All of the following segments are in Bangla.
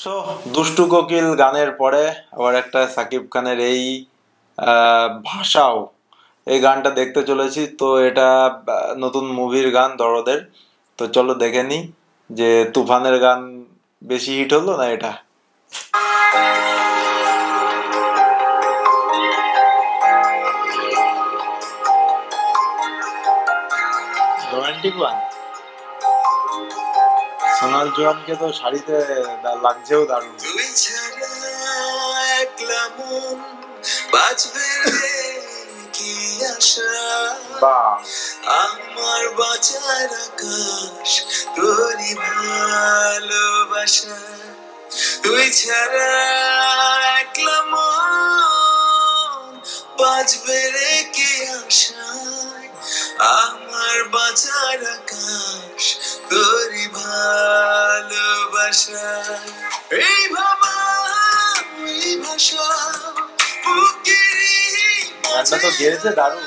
সো দুষ্টু কোকিল গানের পরে আবার একটা সাকিব খানের এই ভাষাও এই গানটা দেখতে চলেছি। তো এটা নতুন মুভির গান দরদের। তো চলো দেখে নি যে তুফানের গান বেশি হিট হলো না এটা। রোমান্টিক গান। সোনাল চৌহানকে তো শাড়িতে লাগছেও দারুণ। আমার বাঁচার আকাশ তোরই ভালোবাসা, তুই ছাড়া একলা মন বাঁচবে রে কি আশায়। আমার বাঁচার আকাশ তোরই ভালোবাসা, এই ভাবা এই ভাষা গানটা তো গেয়েছে দারুণ।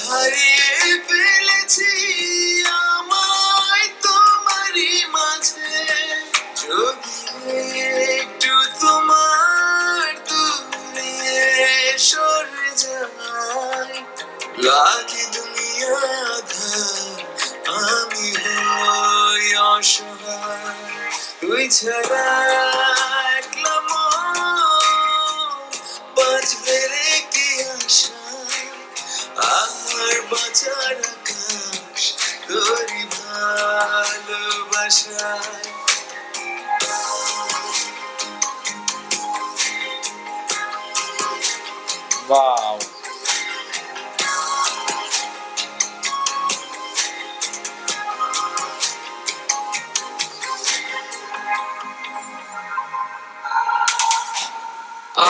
হারিয়ে ফেলেছি আমায় তোমারই মাঝে, যদি একটু তোমার দূরে সরে যায় লাগে দুনিয়া আঁধার, আমি হই অসহায়। তুই ছাড়া একলা মন বাঁচবে রে কি আশায়। আমার বাঁচার আকাশ তোরই ভালোবাসায়। ওয়াও,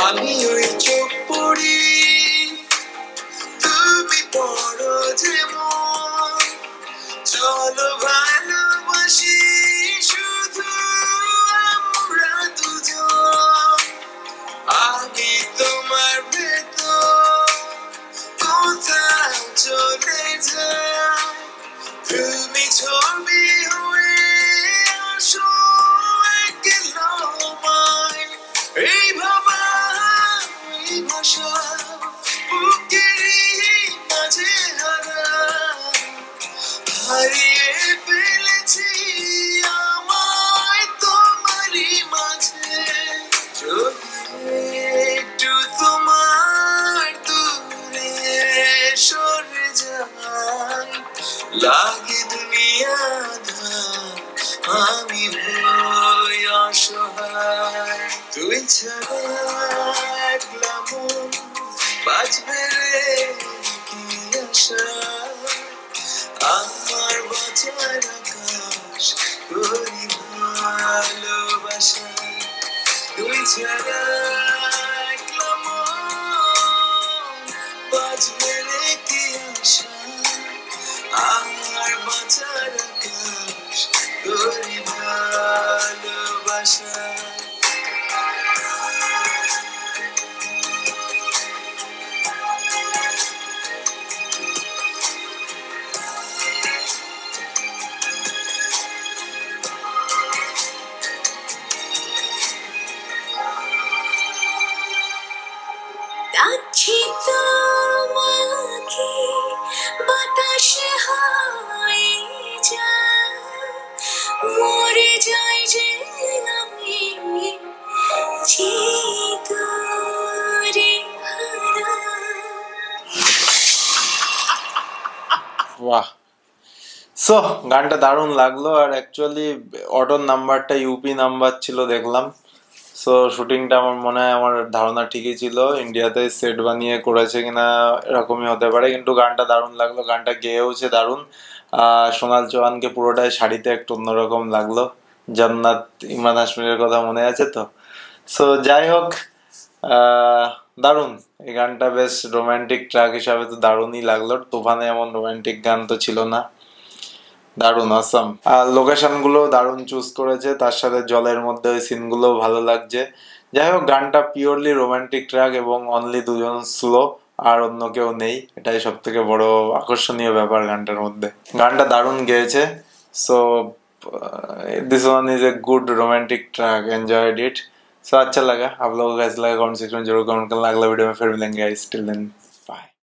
আমি ওই চোখ পড়ি তুমি পড়ো যেমন, চলো ভালোবাসি শুধু আমরা দুজন। আমি তোমার ভেতর কোথাও চলে যাই, তুমি ছবি হয়ে আসো একলমায়। এই ভাবা এই ভাষা বুকেরই মাঝে হারিয়ে ফেলেছি আমায় তোমারই মাঝে, যদি একটু তোমার দূরে সরে যায় লাগে দুনিয়া আঁধার, আমি হই অসহায়। তুই ছাড়া একলা মন বাঁচবে রে কি আশায়। আমার বাঁচার আকাশ তোরই ভালোবাসা, তুই ছাড়া একলা মন বাঁচবে রে কি আশায়। আমার বাঁচার আকাশ তোরই ভালোবাসা। তোমাকে বাতাসে হাই যায়, মরে যাই যে আমি চিতরে বাহ। সো গানটা দারুণ লাগলো। আর অ্যাকচুয়ালি অটোর নাম্বারটা ইউপি নাম্বার ছিল দেখলাম। সো শুটিংটা আমার মনে হয়, আমার ধারণা ঠিকই ছিল, ইন্ডিয়াতে সেট বানিয়ে করেছে কিনা এরকমই হতে পারে। কিন্তু গানটা দারুণ লাগলো, গানটা গেয়েওছে দারুণ। সোনাল চৌহানকে পুরোটাই শাড়িতে একটু অন্যরকম লাগলো। জান্নাত ইমরান হাশমিনের কথা মনে আছে তো। সো যাই হোক, দারুণ এই গানটা, বেশ রোমান্টিক ট্র্যাক হিসাবে তো দারুণই লাগলো। তুফানে এমন রোমান্টিক গান তো ছিল না। দারুণ আসাম। আর লোকেশন গুলো দারুণ চুজ করেছে, তার সাথে জলের মধ্যে ওই সিন গুলো ভালো লাগছে। যাই হোক, গানটা পিওরলি রোমান্টিক ট্র্যাক এবং অনলি দুজন স্লো, আর অন্য কেউ নেই। এটাই সব থেকে বড় আকর্ষণীয় ব্যাপার গানটার মধ্যে। গানটা দারুণ গেয়েছে। So this one is a good romantic track, enjoyed it. So अच्छा लगा, आप लोगों को कैसा लगा कमेंट सेक्शन में जरूर कमेंट करना। अगला वीडियो में फिर मिलेंगे, स्टिल देन